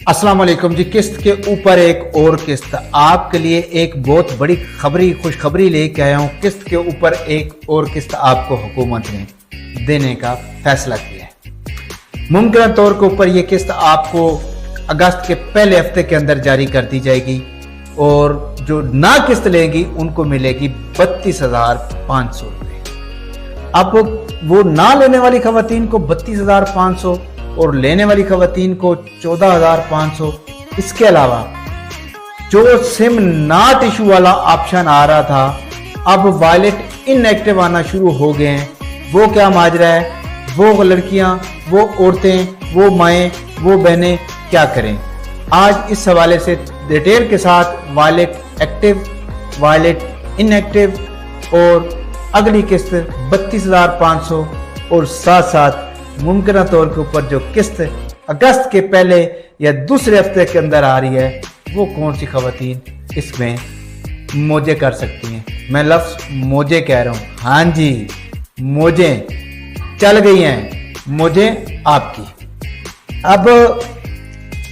अस्सलाम वालेकुम जी। किस्त के ऊपर एक और किस्त, आपके लिए एक बहुत बड़ी खुशखबरी लेके आया हूँ। किस्त के ऊपर एक और किस्त आपको हुकूमत ने देने का फैसला किया है। मुमकिन तौर के ऊपर ये किस्त आपको अगस्त के पहले हफ्ते के अंदर जारी कर दी जाएगी और जो ना किस्त लेंगी उनको मिलेगी 32,500 रुपये। अब वो ना लेने वाली खवातीन को 32,500 और लेने वाली खवातीन को 14,500। इसके अलावा जो सिम नॉट इशू वाला ऑप्शन आ रहा था, अब वॉलेट इनएक्टिव आना शुरू हो गए हैं। वो क्या माजरा है, वो लड़कियां, वो औरतें, वो माएँ, वो बहनें क्या करें? आज इस हवाले से डिटेल के साथ वॉलेट एक्टिव, वॉलेट इनएक्टिव और अगली किस्त 32,500 और साथ साथ मुमकिन तौर के ऊपर जो किस्त अगस्त के पहले या दूसरे हफ्ते के अंदर आ रही है, वो कौन सी खवातीन इसमें मौजे कर सकती हैं। मैं लफ्ज मौजे कह रहा हूँ, हाँ जी, मौजे चल गई हैं, मौजे आपकी। अब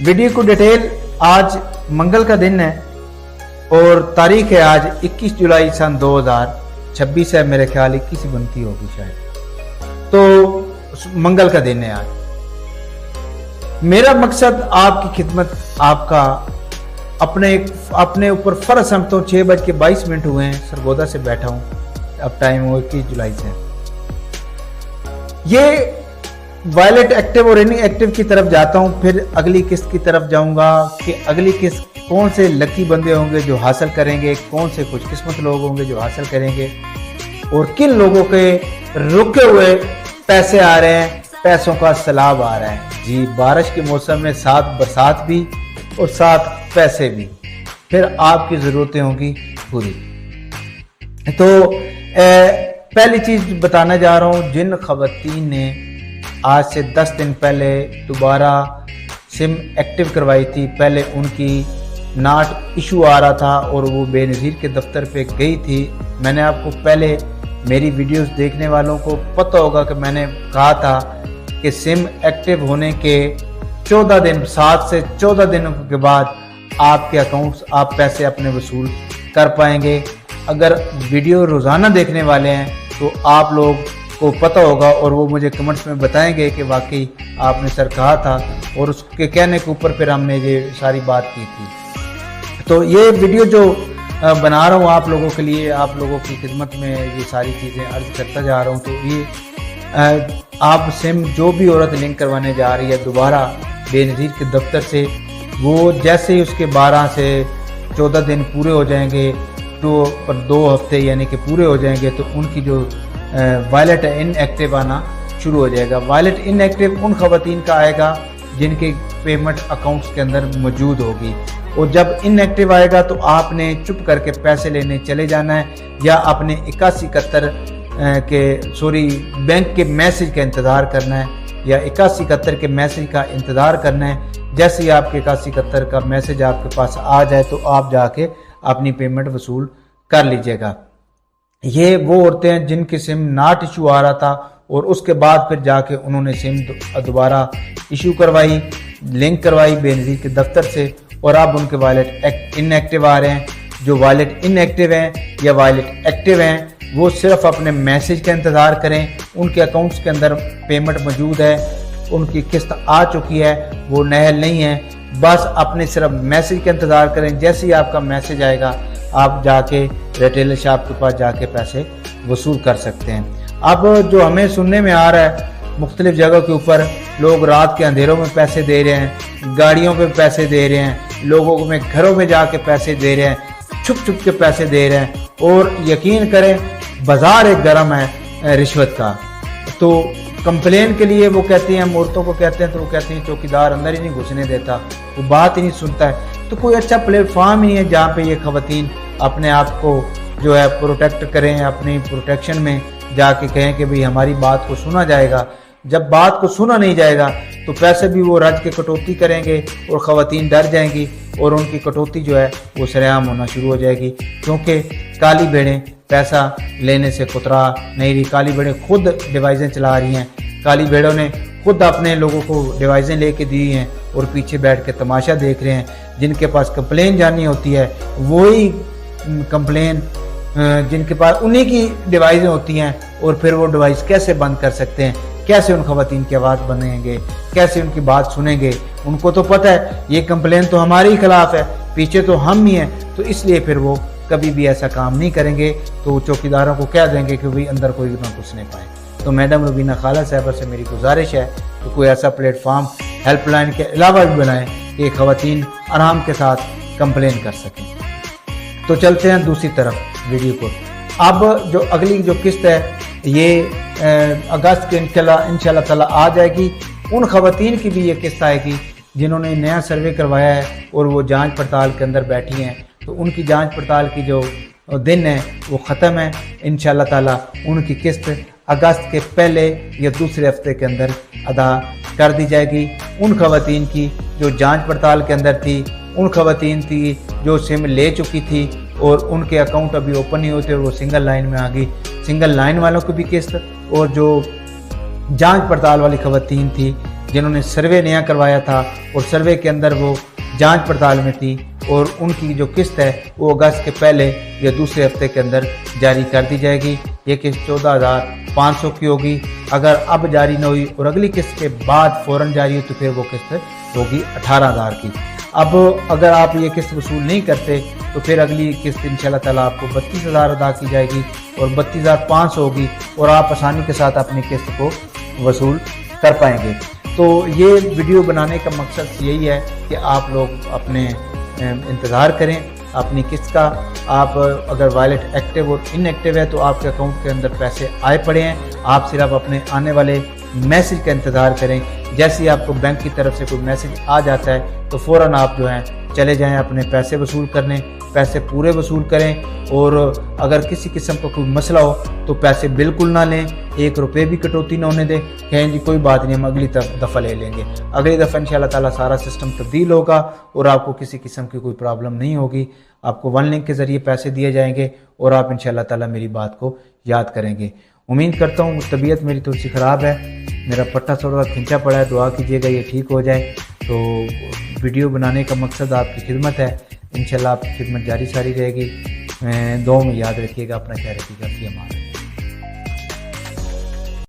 वीडियो को डिटेल, आज मंगल का दिन है और तारीख है आज 21 जुलाई सन 2026 है, मेरे ख्याल 21 बनती होगी शायद, तो मंगल का दिन है आज। मेरा मकसद आपकी खिदमत, आपका अपने ऊपर फर्ज समझता हूँ। 6:22 हुए हैं, सरगोदा से बैठा हूँ, अब टाइम हो 21 जुलाई से। ये वॉलेट एक्टिव और इनिंग एक्टिव की तरफ जाता हूँ, फिर अगली किस्त की तरफ जाऊंगा कि अगली किस्त कौन से लकी बंदे होंगे जो हासिल करेंगे, कौन से खुशकिस्मत लोग होंगे जो हासिल करेंगे और किन लोगों के रुके हुए पैसे आ रहे हैं, पैसों का सैलाब आ रहा है। जी, बारिश के मौसम में साथ बरसात भी और साथ पैसे भी, फिर आपकी ज़रूरतें होंगी पूरी। तो पहली चीज़ बताना जा रहा हूँ, जिन खवातीन ने आज से 10 दिन पहले दोबारा सिम एक्टिव करवाई थी, पहले उनकी नॉट इशू आ रहा था और वो बेनज़ीर के दफ्तर पे गई थी। मैंने आपको पहले, मेरी वीडियोस देखने वालों को पता होगा कि मैंने कहा था कि सिम एक्टिव होने के 14 दिन, 7 से 14 दिनों के बाद आपके अकाउंट्स, आप पैसे अपने वसूल कर पाएंगे। अगर वीडियो रोज़ाना देखने वाले हैं तो आप लोग को पता होगा और वो मुझे कमेंट्स में बताएंगे कि वाकई आपने सर कहा था, और उसके कहने के ऊपर फिर हमने ये सारी बात की थी। तो ये वीडियो जो बना रहा हूँ आप लोगों के लिए, आप लोगों की खिदमत में ये सारी चीज़ें अर्ज करता जा रहा हूँ। तो ये आप सिम जो भी औरत लिंक करवाने जा रही है दोबारा बेनज़ीर के दफ्तर से, वो जैसे ही उसके 12 से 14 दिन पूरे हो जाएंगे, तो 2 हफ्ते यानी कि पूरे हो जाएंगे, तो उनकी जो वॉलेट इनएक्टिव आना शुरू हो जाएगा। वॉलेट इनएक्टिव उन खवातीन का आएगा जिनके पेमेंट अकाउंट्स के अंदर मौजूद होगी, और जब इनएक्टिव आएगा तो आपने चुप करके पैसे लेने चले जाना है या अपने 8171 बैंक के मैसेज का इंतज़ार करना है, या 8171 के मैसेज का इंतज़ार करना है। जैसे ही आपके 8171 का मैसेज आपके पास आ जाए तो आप जाके अपनी पेमेंट वसूल कर लीजिएगा। ये वो औरतें हैं जिनकी सिम नॉट इशू आ रहा था और उसके बाद फिर जाके उन्होंने सिम दोबारा इशू करवाई, लिंक करवाई बेनज़ीर के दफ्तर से, और अब उनके वॉलेट इनएक्टिव आ रहे हैं। जो वॉलेट इनएक्टिव हैं या वॉलेट एक्टिव हैं, वो सिर्फ अपने मैसेज का इंतज़ार करें। उनके अकाउंट्स के अंदर पेमेंट मौजूद है, उनकी किस्त आ चुकी है, वो नहल नहीं है। बस अपने सिर्फ मैसेज का इंतज़ार करें। जैसे ही आपका मैसेज आएगा आप जाके रिटेलर शॉप के पास जाके पैसे वसूल कर सकते हैं। अब जो हमें सुनने में आ रहा है, मुख्तलिफ जगह के ऊपर लोग रात के अंधेरों में पैसे दे रहे हैं, गाड़ियों पे पैसे दे रहे हैं, लोगों में घरों में जाके पैसे दे रहे हैं, छुप छुप के पैसे दे रहे हैं, और यकीन करें बाजार एक गर्म है रिश्वत का। तो कंप्लेन के लिए वो कहती हैं, हम औरतों को कहते हैं तो वो कहती हैं चौकीदार अंदर ही नहीं घुसने देता, वो बात ही नहीं सुनता है। तो कोई अच्छा प्लेटफॉर्म ही नहीं है जहाँ पे ये खवातीन अपने आप को जो है प्रोटेक्ट करें, अपनी प्रोटेक्शन में जाके कहें कि भाई हमारी बात को सुना जाएगा। जब बात को सुना नहीं जाएगा तो पैसे भी वो रज के कटौती करेंगे और खवातीन डर जाएंगी और उनकी कटौती जो है वो सरेआम होना शुरू हो जाएगी, क्योंकि काली भेड़ें पैसा लेने से कुतरा नहीं रही। काली भेड़ें खुद डिवाइसें चला रही हैं, काली भेड़ों ने खुद अपने लोगों को डिवाइसें लेके दी हैं और पीछे बैठ के तमाशा देख रहे हैं। जिनके पास कंप्लेन जानी होती है वही कंप्लेन, जिनके पास उन्हीं की डिवाइसें होती हैं, और फिर वो डिवाइस कैसे बंद कर सकते हैं, कैसे उन खवातीन की आवाज़ बनेंगे, कैसे उनकी बात सुनेंगे। उनको तो पता है ये कंप्लेन तो हमारे ही खिलाफ है, पीछे तो हम ही हैं, तो इसलिए फिर वो कभी भी ऐसा काम नहीं करेंगे। तो चौकीदारों को कह देंगे कि भाई अंदर कोई ना घुसने पाए। तो मैडम रुबीना खाला साहबा से मेरी गुजारिश है कि कोई ऐसा प्लेटफॉर्म हेल्पलाइन के अलावा भी बनाएं कि खवातीन आराम के साथ कंप्लेन कर सकें। तो चलते हैं दूसरी तरफ वीडियो को। अब जो अगली जो किस्त है ये अगस्त के इंशाल्लाह ताला आ जाएगी। उन खवातीन की भी ये किस्त आएगी जिन्होंने नया सर्वे करवाया है और वो जांच पड़ताल के अंदर बैठी हैं, तो उनकी जांच पड़ताल की जो दिन है वो ख़त्म है। इंशाल्लाह ताला उनकी किस्त अगस्त के पहले या दूसरे हफ्ते के अंदर अदा कर दी जाएगी। उन खवातीन की जो जांच पड़ताल के अंदर थी, उन खवातीन थी जो सिम ले चुकी थी और उनके अकाउंट अभी ओपन नहीं होते और वो सिंगल लाइन में आ गई, सिंगल लाइन वालों को भी किस्त, और जो जांच पड़ताल वाली खवातीन थी जिन्होंने सर्वे नया करवाया था और सर्वे के अंदर वो जांच पड़ताल में थी, और उनकी जो किस्त है वो अगस्त के पहले या दूसरे हफ्ते के अंदर जारी कर दी जाएगी। ये किस्त 14,500 की होगी। अगर अब जारी न हुई और अगली किस्त के बाद फ़ौरन जारी हुई तो फिर वो किस्त होगी 18,000 की। अब अगर आप ये किस्त वसूल नहीं करते तो फिर अगली किस्त इंशाल्लाह ताला आपको 32,000 अदा की जाएगी और 32,500 होगी और आप आसानी के साथ अपनी किस्त को वसूल कर पाएंगे। तो ये वीडियो बनाने का मकसद यही है कि आप लोग अपने इंतज़ार करें अपनी किस्त का। आप अगर वॉलेट एक्टिव और इनएक्टिव है तो आपके अकाउंट के अंदर पैसे आए पड़े हैं, आप सिर्फ अपने आने वाले मैसेज का इंतज़ार करें। जैसे ही आपको बैंक की तरफ से कोई मैसेज आ जाता है तो फ़ौरन आप जो हैं चले जाएं अपने पैसे वसूल करने, पैसे पूरे वसूल करें। और अगर किसी किस्म का कोई मसला हो तो पैसे बिल्कुल ना लें, 1 रुपये भी कटौती ना होने दें, कहें जी कोई बात नहीं हम अगली दफ़ा ले लेंगे। अगली दफ़ा इंशाल्लाह ताला सारा सिस्टम तब्दील होगा और आपको किसी किस्म की कोई प्रॉब्लम नहीं होगी। आपको वन लिंक के ज़रिए पैसे दिए जाएंगे और आप इंशाल्लाह ताला मेरी बात को याद करेंगे। उम्मीद करता हूँ तबीयत मेरी थोड़ी सी ख़राब है, मेरा पट्टा थोड़ा खिंचा पड़ा है, दुआ कीजिएगा ये ठीक हो जाए। तो वीडियो बनाने का मकसद आपकी खिदमत है, इंशाल्लाह आपकी खिदमत जारी सारी रहेगी। दुआ में याद रखिएगा, अपना ख्याल रखिएगा।